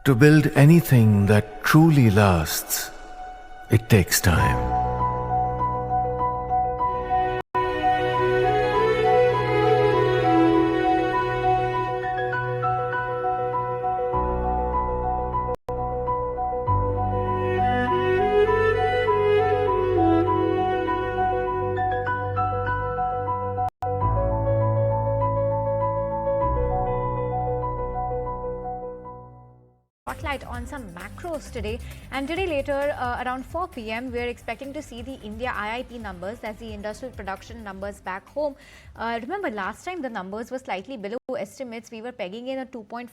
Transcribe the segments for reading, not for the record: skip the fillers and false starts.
To build anything that truly lasts, it takes time. Spotlight on some macros today, and today later around 4 p.m. we're expecting to see the India IIP numbers, that's the industrial production numbers back home. Remember last time the numbers were slightly below estimates. We were pegging in a 2.4%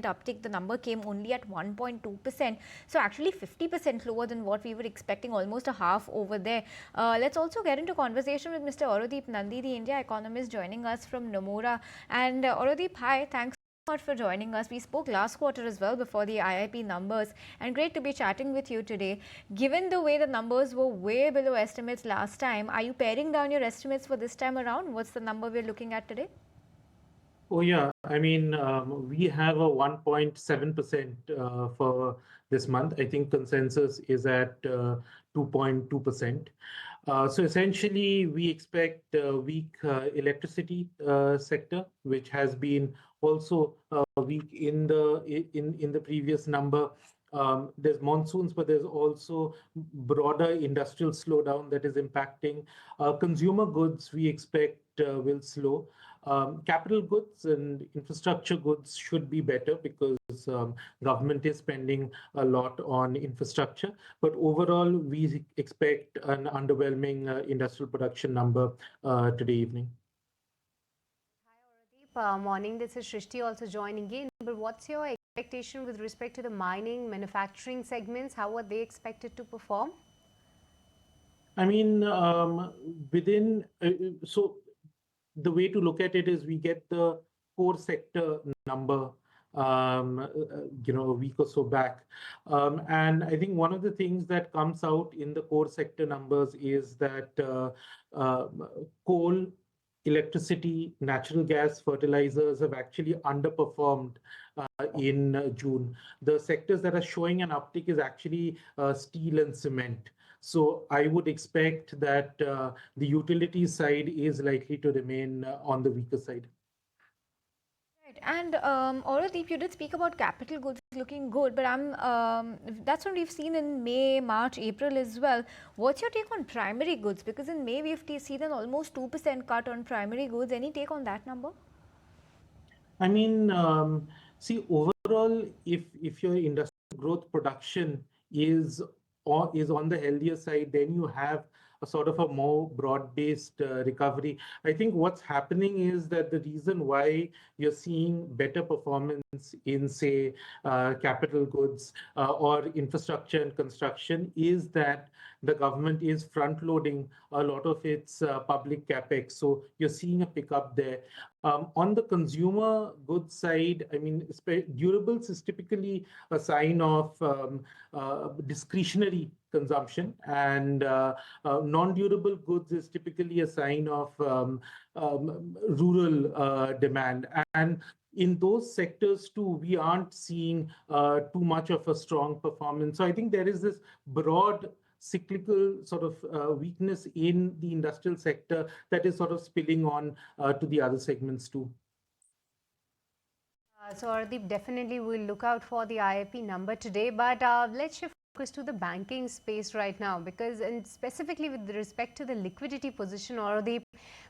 uptick. The number came only at 1.2%, so actually 50% lower than what we were expecting, almost a half over there. Let's also get into conversation with Mr. Aurodeep Nandi, the India economist, joining us from Nomura. And Aurodeep, hi, thanks for joining us. We spoke last quarter as well before the IIP numbers, and great to be chatting with you today. Given the way the numbers were way below estimates last time, are you paring down your estimates for this time around? What's the number we're looking at today? Oh, yeah. I mean, we have a 1.7% for this month. I think consensus is at 2.2%. So essentially, we expect a weak electricity sector, which has been also weak in the previous number. There's monsoons, but there's also broader industrial slowdown that is impacting. Consumer goods, we expect will slow. Capital goods and infrastructure goods should be better because government is spending a lot on infrastructure. But overall, we expect an underwhelming industrial production number today evening. Hi, Aurodeep. Morning. This is Shrishti also joining in. But what's your expectation with respect to the mining, manufacturing segments? How are they expected to perform? I mean, so the way to look at it is we get the core sector number, a week or so back. And I think one of the things that comes out in the core sector numbers is that coal, electricity, natural gas, fertilizers have actually underperformed in June. The sectors that are showing an uptick is actually steel and cement. So I would expect that the utility side is likely to remain on the weaker side. Right. And Aurodeep, you did speak about capital goods looking good, but that's what we've seen in May, March, April as well. What's your take on primary goods? Because in May we've seen an almost 2% cut on primary goods. Any take on that number? I mean, see, overall, if your industrial growth production is on the healthier side, then you have a sort of a more broad-based recovery. I think what's happening is that the reason why you're seeing better performance in, say, capital goods or infrastructure and construction is that the government is front-loading a lot of its public capex. So you're seeing a pickup there. On the consumer goods side, I mean, durables is typically a sign of discretionary consumption, and non-durable goods is typically a sign of rural demand. And in those sectors too, we aren't seeing too much of a strong performance. So I think there is this broad cyclical sort of weakness in the industrial sector that is sort of spilling on to the other segments too. So Aurodeep, definitely we'll look out for the IIP number today, but let's shift focus to the banking space right now, because and specifically with respect to the liquidity position, Aurodeep,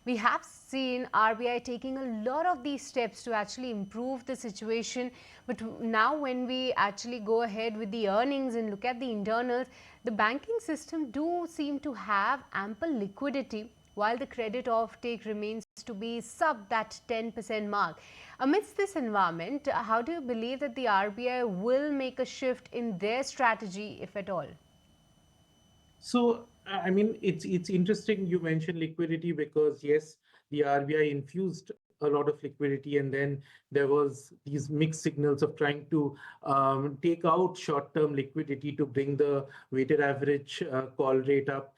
we have seen RBI taking a lot of these steps to actually improve the situation. But now when we actually go ahead with the earnings and look at the internals, the banking system do seem to have ample liquidity, while the credit offtake remains to be sub that 10% mark. Amidst this environment, how do you believe that the RBI will make a shift in their strategy, if at all? So, I mean, it's interesting you mentioned liquidity because, yes, the RBI infused a lot of liquidity, and then there was these mixed signals of trying to take out short-term liquidity to bring the weighted average call rate up.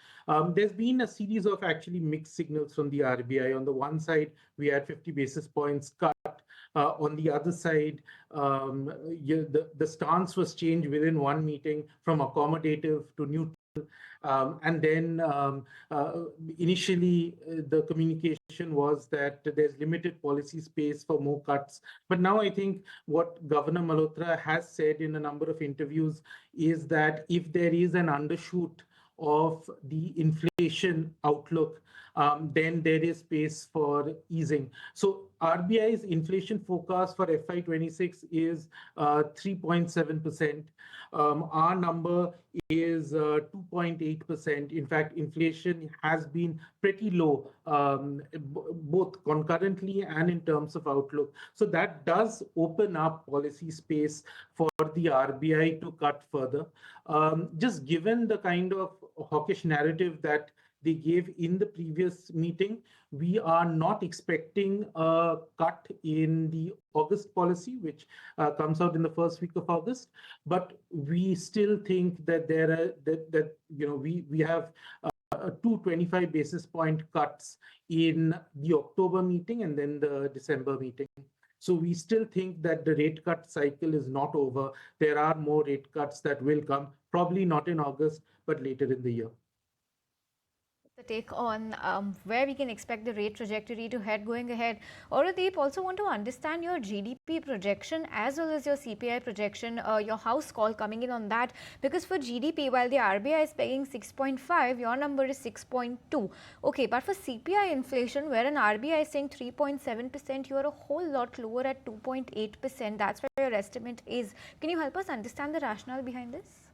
There's been a series of actually mixed signals from the RBI. On the one side, we had 50 basis points cut On the other side, the stance was changed within one meeting from accommodative to neutral. And then initially, the communication was that there's limited policy space for more cuts. But now I think what Governor Malhotra has said in a number of interviews is that if there is an undershoot of the inflation outlook, then there is space for easing. So RBI's inflation forecast for FY26 is 3.7%. Our number is 2.8%. In fact, inflation has been pretty low, both concurrently and in terms of outlook. So that does open up policy space for the RBI to cut further. Just given the kind of hawkish narrative that they gave in the previous meeting, we are not expecting a cut in the August policy, which comes out in the first week of August. But we still think that we have 225 basis point cuts in the October meeting and then the December meeting. So we still think that the rate cut cycle is not over. There are more rate cuts that will come, probably not in August, but later in the year. The take on where we can expect the rate trajectory to head going ahead. Aurodeep, also want to understand your GDP projection as well as your CPI projection, your house call coming in on that, because for GDP, while the RBI is pegging 6.5, your number is 6.2. Okay, but for CPI inflation, where an RBI is saying 3.7%, you are a whole lot lower at 2.8%. That's where your estimate is. Can you help us understand the rationale behind this?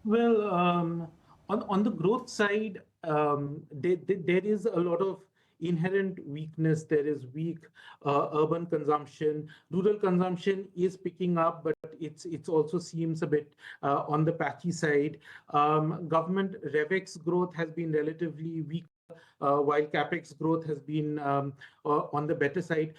Well, on the growth side, there is a lot of inherent weakness. There is weak urban consumption. Rural consumption is picking up, but it also seems a bit on the patchy side. Government RevEx growth has been relatively weak, while CapEx growth has been on the better side.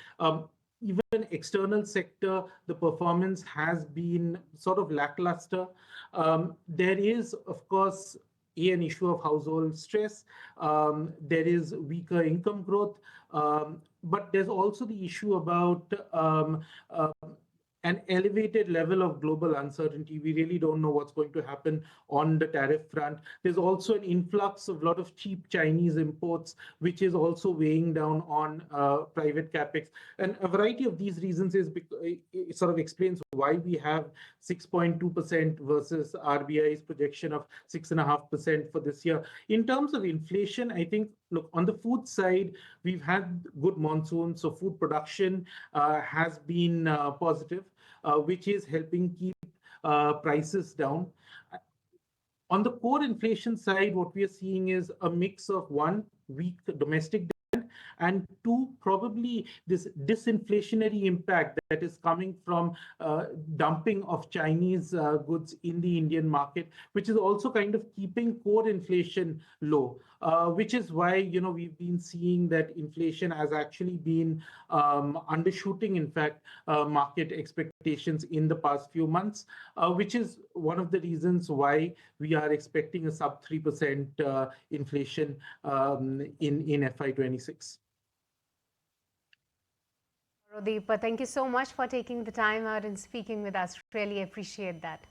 Even external sector, the performance has been sort of lackluster. There is, of course, an issue of household stress. There is weaker income growth, but there's also the issue about an elevated level of global uncertainty. We really don't know what's going to happen on the tariff front. There's also an influx of a lot of cheap Chinese imports, which is also weighing down on private capex. And a variety of these reasons it sort of explains why we have 6.2% versus RBI's projection of 6.5% for this year. In terms of inflation, I think, look, on the food side, we've had good monsoon, so food production has been positive, which is helping keep prices down. On the core inflation side, what we are seeing is a mix of one, weak domestic demand, and two, probably this disinflationary impact that is coming from dumping of Chinese goods in the Indian market, which is also kind of keeping core inflation low, which is why we've been seeing that inflation has actually been undershooting, in fact, market expectations in the past few months, which is one of the reasons why we are expecting a sub 3% inflation in FY26. Aurodeep, thank you so much for taking the time out and speaking with us. Really appreciate that.